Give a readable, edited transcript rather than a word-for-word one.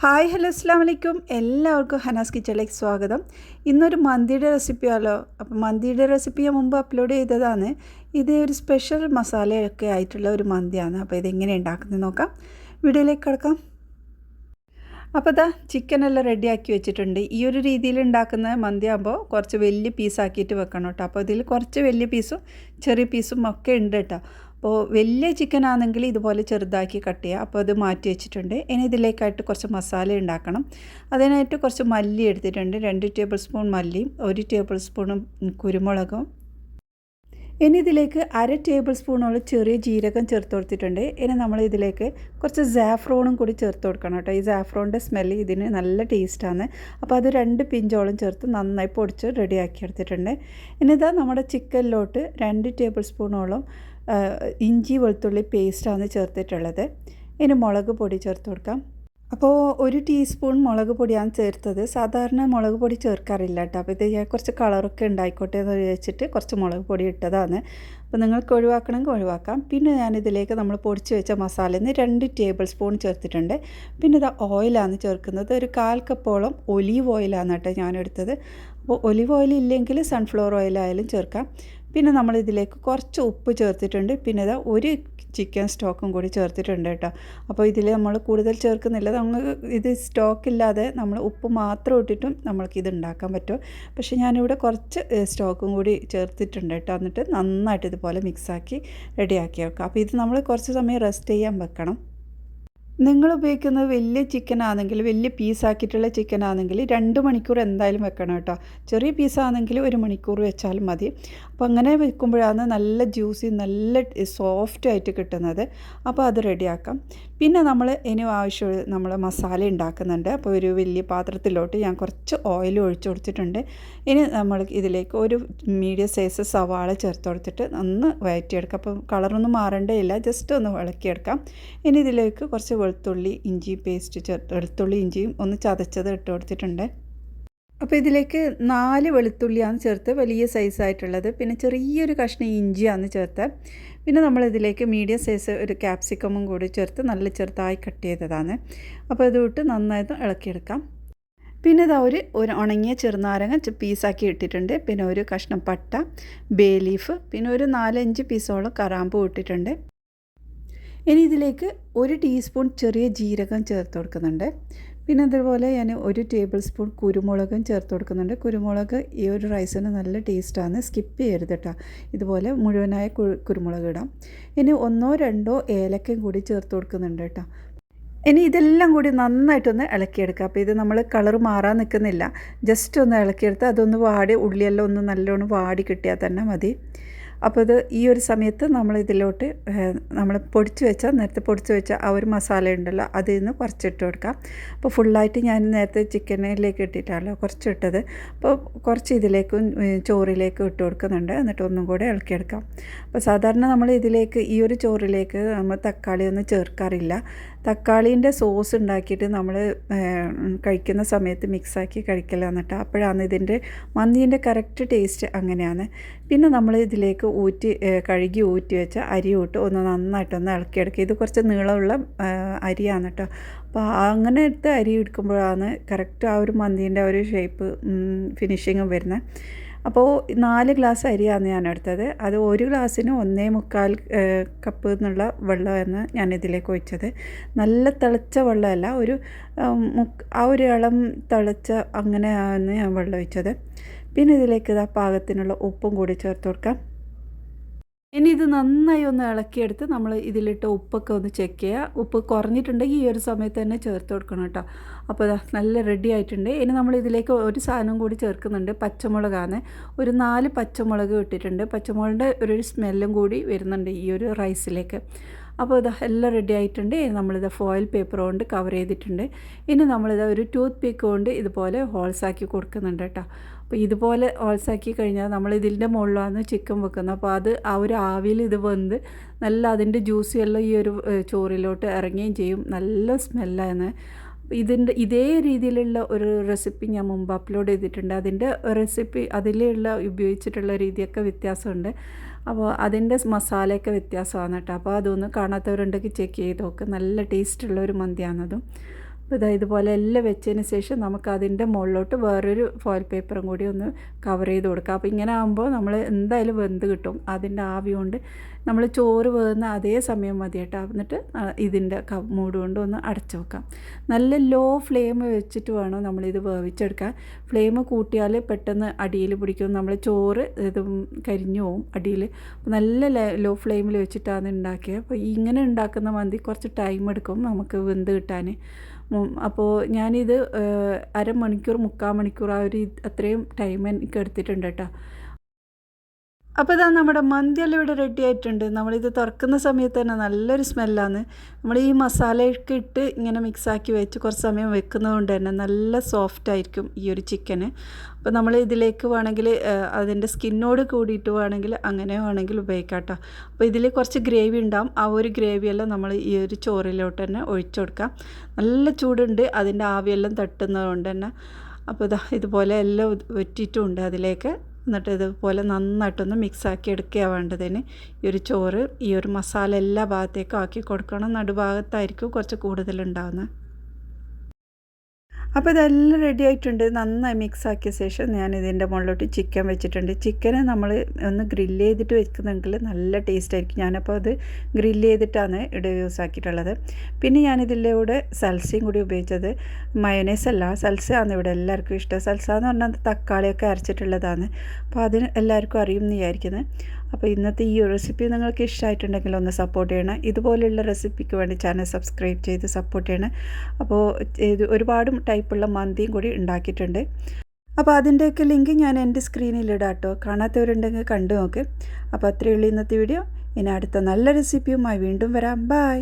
Hi hello അസ്സാം വലൈക്കും എല്ലാവർക്കും ഹനാസ് കിച്ചണിലേക്ക് സ്വാഗതം. ഇന്നൊരു മന്തിയുടെ റെസിപ്പിയാലോ. അപ്പോൾ മന്തിയുടെ റെസിപ്പി ഞാൻ മുമ്പ് അപ്ലോഡ് ചെയ്തതാണ്. ഇത് ഒരു സ്പെഷ്യൽ മസാലയൊക്കെ ആയിട്ടുള്ള ഒരു മന്തിയാണ്. അപ്പോൾ ഇതെങ്ങനെ ഉണ്ടാക്കുന്നത് നോക്കാം. വീഡിയോയിലേക്ക് കിടക്കാം. അപ്പോൾ ഇതാ ചിക്കനെല്ലാം റെഡിയാക്കി വെച്ചിട്ടുണ്ട്. ഈ ഒരു രീതിയിൽ ഉണ്ടാക്കുന്ന മന്തി ആകുമ്പോൾ കുറച്ച് വലിയ പീസാക്കിയിട്ട് വെക്കണം കേട്ടോ. അപ്പോൾ ഇതിൽ കുറച്ച് വലിയ പീസും ചെറിയ പീസും ഒക്കെ ഉണ്ട് കേട്ടോ. അപ്പോൾ വലിയ ചിക്കൻ ആണെങ്കിൽ ഇതുപോലെ ചെറുതാക്കി കട്ട് ചെയ്യുക. അപ്പോൾ അത് മാറ്റി വെച്ചിട്ടുണ്ട്. ഇനി ഇതിലേക്കായിട്ട് കുറച്ച് മസാല ഉണ്ടാക്കണം. അതിനായിട്ട് കുറച്ച് മല്ലി എടുത്തിട്ടുണ്ട്. 2 ടേബിൾ സ്പൂൺ മല്ലിയും 1 ടേബിൾ സ്പൂണും കുരുമുളകും. ഇനി ഇതിലേക്ക് 1/2 ടേബിൾ സ്പൂണോളം ചെറിയ ജീരകം ചേർത്ത് കൊടുത്തിട്ടുണ്ട്. ഇനി നമ്മൾ ഇതിലേക്ക് കുറച്ച് സാഫ്രോണും കൂടി ചേർത്ത് കൊടുക്കണം കേട്ടോ. ഈ സാഫ്രോണിൻ്റെ സ്മെല്ല് ഇതിന് നല്ല ടേസ്റ്റാണ്. അപ്പോൾ അത് 2 പിഞ്ചോളം ചേർത്ത് നന്നായി പൊടിച്ച് റെഡിയാക്കി എടുത്തിട്ടുണ്ട്. ഇനി ഇതാ നമ്മുടെ ചിക്കനിലോട്ട് 2 ടേബിൾ സ്പൂണോളം ഇഞ്ചി വെളുത്തുള്ളി പേസ്റ്റാണ് ചേർത്തിട്ടുള്ളത്. ഇനി മുളക് പൊടി ചേർത്ത് കൊടുക്കാം. അപ്പോൾ 1 ടീസ്പൂൺ മുളക് പൊടിയാണ് ചേർത്തത്. സാധാരണ മുളക് പൊടി ചേർക്കാറില്ല കേട്ടോ. അപ്പോൾ ഇത് കുറച്ച് കളറൊക്കെ ഉണ്ടായിക്കോട്ടെ എന്ന് വെച്ചിട്ട് കുറച്ച് മുളക് പൊടി ഇട്ടതാണ്. അപ്പോൾ നിങ്ങൾക്ക് ഒഴിവാക്കണമെങ്കിൽ ഒഴിവാക്കാം. പിന്നെ ഞാനിതിലേക്ക് നമ്മൾ പൊടിച്ച് വെച്ച മസാലയിൽ നിന്ന് 2 ടേബിൾ സ്പൂൺ ചേർത്തിട്ടുണ്ട്. പിന്നെ ഇത് ഓയിലാണ് ചേർക്കുന്നത്. ഒരു 1/4 കപ്പോളം ഒലീവ് ഓയിലാണ് കേട്ടോ ഞാനെടുത്തത്. അപ്പോൾ ഒലീവ് ഓയിൽ ഇല്ലെങ്കിൽ സൺഫ്ലവർ ഓയിലായാലും ചേർക്കാം. പിന്നെ നമ്മളിതിലേക്ക് കുറച്ച് ഉപ്പ് ചേർത്തിട്ടുണ്ട്. പിന്നെ ഇത് ഒരു ചിക്കൻ സ്റ്റോക്കും കൂടി ചേർത്തിട്ടുണ്ട് കേട്ടോ. അപ്പോൾ ഇതിൽ നമ്മൾ കൂടുതൽ ചേർക്കുന്നില്ല. നമ്മൾ ഇത് സ്റ്റോക്കില്ലാതെ നമ്മൾ ഉപ്പ് മാത്രം ഇട്ടിട്ടും നമ്മൾക്കിത് ഉണ്ടാക്കാൻ പറ്റും. പക്ഷേ ഞാനിവിടെ കുറച്ച് സ്റ്റോക്കും കൂടി ചേർത്തിട്ടുണ്ട് കേട്ടോ. എന്നിട്ട് നന്നായിട്ട് ഇതുപോലെ മിക്സാക്കി റെഡിയാക്കി വെക്കാം. അപ്പോൾ ഇത് നമ്മൾ കുറച്ച് സമയം റെസ്റ്റ് ചെയ്യാൻ വെക്കണം. നിങ്ങൾ ഉപയോഗിക്കുന്നത് വലിയ ചിക്കനാണെങ്കിൽ, വലിയ പീസാക്കിയിട്ടുള്ള ചിക്കനാണെങ്കിൽ 2 മണിക്കൂർ എന്തായാലും വെക്കണം കേട്ടോ. ചെറിയ പീസാണെങ്കിൽ 1 മണിക്കൂർ വെച്ചാലും മതി. അപ്പോൾ അങ്ങനെ വെക്കുമ്പോഴാണ് നല്ല ജ്യൂസി നല്ല സോഫ്റ്റായിട്ട് കിട്ടുന്നത്. അപ്പോൾ അത് റെഡിയാക്കാം. പിന്നെ നമ്മൾ ഇനി നമ്മൾ മസാല ഉണ്ടാക്കുന്നുണ്ട്. അപ്പോൾ ഒരു വലിയ പാത്രത്തിലോട്ട് ഞാൻ കുറച്ച് ഓയിൽ ഒഴിച്ചു കൊടുത്തിട്ടുണ്ട്. ഇനി നമ്മൾ ഇതിലേക്ക് ഒരു മീഡിയം സൈസ് സവാള ചേർത്ത് കൊടുത്തിട്ട് ഒന്ന് വഴറ്റിയെടുക്കാം. അപ്പോൾ കളറൊന്നും മാറേണ്ടതില്ല, ജസ്റ്റ് ഒന്ന് ഇളക്കിയെടുക്കാം. ഇനി ഇതിലേക്ക് കുറച്ച് വെളുത്തുള്ളി ഇഞ്ചി പേസ്റ്റ് വെളുത്തുള്ളി ഇഞ്ചിയും ഒന്ന് ചതച്ചത് ഇട്ട് കൊടുത്തിട്ടുണ്ട്. അപ്പോൾ ഇതിലേക്ക് 4 വെളുത്തുള്ളിയാണ് ചേർത്ത്, വലിയ സൈസായിട്ടുള്ളത്. പിന്നെ ചെറിയൊരു കഷ്ണം ഇഞ്ചിയാണ് ചേർത്ത്. പിന്നെ നമ്മളിതിലേക്ക് മീഡിയം സൈസ് ഒരു ക്യാപ്സിക്കമും കൂടി ചേർത്ത് നല്ല ചെറുതായി കട്ട് ചെയ്തതാണ്. അപ്പോൾ ഇതിട്ട് നന്നായിട്ട് ഇളക്കിയെടുക്കാം. പിന്നെ ഇതാ ഒരു ഉണങ്ങിയ ചെറുനാരങ്ങ പീസാക്കി ഇട്ടിട്ടുണ്ട്. പിന്നെ ഒരു കഷ്ണം പട്ട, ബേ ലീഫ്, പിന്നെ ഒരു 4-5 പീസോളം കറാമ്പൂ ഇട്ടിട്ടുണ്ട്. ഇനി ഇതിലേക്ക് 1 ടീസ്പൂൺ ചെറിയ ജീരകം ചേർത്ത് കൊടുക്കുന്നുണ്ട്. പിന്നെ അതുപോലെ ഞാൻ 1 ടേബിൾ സ്പൂൺ കുരുമുളകും ചേർത്ത് കൊടുക്കുന്നുണ്ട്. കുരുമുളക് ഈ ഒരു റൈസിന് നല്ല ടേസ്റ്റാണ്, സ്കിപ്പ് ചെയ്യരുത് കേട്ടോ. ഇതുപോലെ മുഴുവനായ കുരുമുളക് ഇടാം. ഇനി 1-2 ഏലക്കയും കൂടി ചേർത്ത് കൊടുക്കുന്നുണ്ട് കേട്ടോ. ഇനി ഇതെല്ലാം കൂടി നന്നായിട്ടൊന്ന് ഇളക്കിയെടുക്കുക. അപ്പോൾ ഇത് നമ്മൾ കളർ മാറാൻ നിൽക്കുന്നില്ല, ജസ്റ്റ് ഒന്ന് ഇളക്കിയെടുത്ത് അതൊന്ന് വാടി ഉള്ളിയെല്ലാം ഒന്ന് നല്ലോണം വാടി കിട്ടിയാൽ തന്നെ മതി. അപ്പോൾ ഇത് ഈ ഒരു സമയത്ത് നമ്മൾ ഇതിലോട്ട് നമ്മൾ നേരത്തെ പൊടിച്ച് വെച്ച ആ ഒരു മസാല ഉണ്ടല്ലോ അതിൽ നിന്ന് കുറച്ചിട്ട് കൊടുക്കാം. അപ്പോൾ ഫുള്ളായിട്ട് ഞാൻ നേരത്തെ ചിക്കനിലേക്ക് ഇട്ടിട്ടാണല്ലോ കുറച്ചിട്ടത്. അപ്പോൾ കുറച്ച് ഇതിലേക്കും ചോറിലേക്കും ഇട്ട് കൊടുക്കുന്നുണ്ട്. എന്നിട്ട് ഒന്നും കൂടെ ഇളക്കിയെടുക്കാം. അപ്പോൾ സാധാരണ നമ്മൾ ഇതിലേക്ക് ഈ ഒരു ചോറിലേക്ക് നമ്മൾ തക്കാളി ഒന്നും ചേർക്കാറില്ല. തക്കാളീൻ്റെ സോസ് ഉണ്ടാക്കിയിട്ട് നമ്മൾ കഴിക്കുന്ന സമയത്ത് മിക്സാക്കി കഴിക്കലാണ് കേട്ടോ. അപ്പോഴാണ് ഇതിൻ്റെ മന്തീൻ്റെ കറക്റ്റ് ടേസ്റ്റ് അങ്ങനെയാണ്. പിന്നെ നമ്മൾ ഇതിലേക്ക് കഴുകി ഊറ്റി വെച്ച അരി ഇട്ട് ഒന്ന് നന്നായിട്ടൊന്ന് ഇളക്കിയെടുക്കുക. ഇത് കുറച്ച് നീളമുള്ള അരിയാണ് കേട്ടോ. അപ്പോൾ അങ്ങനെ എടുത്ത് അരി എടുക്കുമ്പോഴാണ് കറക്റ്റ് ആ ഒരു മന്തീൻ്റെ ആ ഒരു ഷേപ്പ് ഫിനിഷിങ്ങും വരുന്നത്. അപ്പോൾ 4 ഗ്ലാസ് അരിയാണ് ഞാൻ എടുത്തത്. അത് 1 ഗ്ലാസ്സിന് 1.25 കപ്പ് എന്നുള്ള വെള്ളമാണ് ഞാൻ ഇതിലേക്ക് ഒഴിച്ചത്. നല്ല തിളച്ച വെള്ളമല്ല, ആ ഒരു ഇളം തിളച്ച അങ്ങനെയാണ് ഞാൻ വെള്ളം ഒഴിച്ചത്. പിന്നെ ഇതിലേക്ക് പാകത്തിനുള്ള ഉപ്പും കൂടി ചേർത്ത് കൊടുക്കാം. ഇനി ഇത് നന്നായി ഒന്ന് ഇളക്കിയെടുത്ത് നമ്മൾ ഇതിലിട്ട് ഉപ്പൊക്കെ ഒന്ന് ചെക്ക് ചെയ്യുക. ഉപ്പ് കുറഞ്ഞിട്ടുണ്ടെങ്കിൽ ഈ ഒരു സമയത്ത് തന്നെ ചേർത്ത് കൊടുക്കണം കേട്ടോ. അപ്പോൾ നല്ല റെഡി ആയിട്ടുണ്ട്. ഇനി നമ്മൾ ഇതിലേക്ക് ഒരു സാധനം കൂടി ചേർക്കുന്നുണ്ട്. പച്ചമുളകാണ്. ഒരു 4 പച്ചമുളക് ഇട്ടിട്ടുണ്ട്. പച്ചമുളകിൻ്റെ ഒരു സ്മെല്ലും കൂടി വരുന്നുണ്ട് ഈ ഒരു റൈസിലേക്ക്. അപ്പോൾ എല്ലാം റെഡി ആയിട്ടുണ്ട്. നമ്മളിത് ഫോയിൽ പേപ്പർ കൊണ്ട് കവർ ചെയ്തിട്ടുണ്ട്. ഇനി ഒരു ടൂത്ത് പിക്ക് കൊണ്ട് ഇതുപോലെ ഹോൾസാക്കി കൊടുക്കുന്നുണ്ട് കേട്ടോ. അപ്പോൾ ഇതുപോലെ ഹോൾസാക്കി കഴിഞ്ഞാൽ നമ്മൾ ഇതിൻ്റെ മുകളിലാണ് ചിക്കൻ വെക്കുന്നത്. അപ്പോൾ ആ ഒരു ആവിയിൽ ഇത് വെന്ത് നല്ല അതിൻ്റെ ജ്യൂസി എല്ലാം ഈ ഒരു ചോറിലോട്ട് ഇറങ്ങുകയും ചെയ്യും. നല്ല സ്മെല്ലാണ്. ഇതേ രീതിയിലുള്ള ഒരു റെസിപ്പി ഞാൻ മുമ്പ് അപ്ലോഡ് ചെയ്തിട്ടുണ്ട്. അതിൻ്റെ റെസിപ്പി അതിലുള്ള ഉപയോഗിച്ചിട്ടുള്ള രീതിയൊക്കെ വ്യത്യാസമുണ്ട്. അപ്പോൾ അതിൻ്റെ മസാലയൊക്കെ വ്യത്യാസമാണ് കേട്ടോ. അപ്പോൾ അതൊന്ന് കാണാത്തവരുണ്ടെങ്കിൽ ചെക്ക് ചെയ്ത് നോക്ക്. നല്ല ടേസ്റ്റുള്ള ഒരു മന്തിയാണതും. അപ്പോൾ ഇതുപോലെ എല്ലാം വെച്ചതിന് ശേഷം നമുക്ക് അതിൻ്റെ മുകളിലോട്ട് വേറൊരു ഫോയിൽ പേപ്പറും കൂടി ഒന്ന് കവർ ചെയ്ത് കൊടുക്കാം. അപ്പോൾ ഇങ്ങനെ ആകുമ്പോൾ നമ്മൾ എന്തായാലും വെന്ത് കിട്ടും. അതിൻ്റെ ആവി കൊണ്ട് നമ്മൾ ചോറ് വേകുന്ന അതേ സമയം മതി കേട്ടോ. എന്നിട്ട് ഇതിൻ്റെ മൂട് കൊണ്ട് ഒന്ന് അടച്ചു വെക്കാം. നല്ല ലോ ഫ്ലെയിം വെച്ചിട്ട് വേണം നമ്മളിത് വേവിച്ചെടുക്കാൻ. ഫ്ലെയിം കൂട്ടിയാൽ പെട്ടെന്ന് അടിയിൽ പിടിക്കും. നമ്മൾ ചോറ് ഇത് കരിഞ്ഞു പോവും അടിയിൽ. അപ്പോൾ നല്ല ലോ ഫ്ലെയിമിൽ വെച്ചിട്ടാണ് ഉണ്ടാക്കിയത്. അപ്പോൾ ഇങ്ങനെ ഉണ്ടാക്കുന്ന മന്തി കുറച്ച് ടൈം എടുക്കും നമുക്ക് വെന്ത് കിട്ടാൻ. അപ്പോൾ ഞാനിത് അരമണിക്കൂർ 3/4 മണിക്കൂർ ആ ഒരു അത്രയും ടൈം എനിക്ക് എടുത്തിട്ടുണ്ട് കേട്ടോ. അപ്പോൾ ഇതാ നമ്മുടെ മന്തിയെല്ലാം ഇവിടെ റെഡി ആയിട്ടുണ്ട്. നമ്മളിത് തുറക്കുന്ന സമയത്ത് തന്നെ നല്ലൊരു സ്മെല്ലാണ്. നമ്മൾ ഈ മസാലയൊക്കെ ഇട്ട് ഇങ്ങനെ മിക്സാക്കി വെച്ച് കുറച്ച് സമയം വെക്കുന്നത് കൊണ്ട് തന്നെ നല്ല സോഫ്റ്റ് ആയിരിക്കും ഈ ഒരു ചിക്കന്. അപ്പോൾ നമ്മൾ ഇതിലേക്ക് വേണമെങ്കിൽ അതിൻ്റെ സ്കിന്നോട് കൂടിയിട്ട് വേണമെങ്കിൽ അങ്ങനെ വേണമെങ്കിൽ ഉപയോഗിക്കാം കേട്ടോ. അപ്പോൾ ഇതിൽ കുറച്ച് ഗ്രേവി ഉണ്ടാവും. ആ ഒരു ഗ്രേവിയെല്ലാം നമ്മൾ ഈ ഒരു ചോറിലോട്ട് തന്നെ ഒഴിച്ചു കൊടുക്കാം. നല്ല ചൂടുണ്ട്, അതിൻ്റെ ആവിയെല്ലാം തട്ടുന്നത് കൊണ്ട് തന്നെ. അപ്പോൾ ഇതുപോലെ എല്ലാം വെറ്റിയിട്ടുമുണ്ട് അതിലേക്ക്. എന്നിട്ട് ഇതുപോലെ നന്നായിട്ടൊന്ന് മിക്സാക്കി എടുക്കുകയാണ് വേണ്ടതിന്. ഈ ഒരു ചോറ് ഈ ഒരു മസാല എല്ലാ ഭാഗത്തേക്കും ആക്കി കൊടുക്കണം. നടുഭാഗത്തായിരിക്കും കുറച്ച് കൂടുതലുണ്ടാകുന്നത്. അപ്പോൾ ഇതെല്ലാം റെഡി ആയിട്ടുണ്ട്. നന്നായി മിക്സ് ആക്കിയ ശേഷം ഞാൻ ഇതിൻ്റെ മുകളിലോട്ട് ചിക്കൻ വെച്ചിട്ടുണ്ട്. ചിക്കനെ നമ്മൾ ഒന്ന് ഗ്രില്ല് ചെയ്തിട്ട് വെക്കുന്നെങ്കിൽ നല്ല ടേസ്റ്റ് ആയിരിക്കും. ഞാനപ്പോൾ അത് ഗ്രില്ല് ചെയ്തിട്ടാണ് ഇവിടെ യൂസ് ആക്കിയിട്ടുള്ളത്. പിന്നെ ഞാനിതിലൂടെ സൽസയും കൂടി ഉപയോഗിച്ചത്. മയോനൈസ് അല്ല, സൽസയാണ് ഇവിടെ എല്ലാവർക്കും ഇഷ്ടം. സൽസ എന്ന് പറഞ്ഞാൽ തക്കാളിയൊക്കെ അരച്ചിട്ടുള്ളതാണ്. അപ്പോൾ അതിന് എല്ലാവർക്കും അറിയും എന്ന് വിചാരിക്കുന്നത്. അപ്പോൾ ഇന്നത്തെ ഈ റെസിപ്പി നിങ്ങൾക്ക് ഇഷ്ടമായിട്ടുണ്ടെങ്കിൽ ഒന്ന് സപ്പോർട്ട് ചെയ്യണം. ഇതുപോലെയുള്ള റെസിപ്പിക്ക് വേണ്ടി ചാനൽ സബ്സ്ക്രൈബ് ചെയ്ത് സപ്പോർട്ട് ചെയ്യണം. അപ്പോൾ ഇത് ഒരുപാട് ടൈപ്പുള്ള മന്തിയും കൂടി ഉണ്ടാക്കിയിട്ടുണ്ട്. അപ്പോൾ അതിൻ്റെയൊക്കെ ലിങ്ക് ഞാൻ എൻ്റെ സ്ക്രീനിലിടാം കേട്ടോ. കാണാത്തവരുണ്ടെങ്കിൽ കണ്ടു നോക്ക്. അപ്പോൾ അത്രയേ ഉള്ളൂ ഇന്നത്തെ വീഡിയോ. ഇനി അടുത്ത നല്ല റെസിപ്പിയുമായി വീണ്ടും വരാം. ബൈ.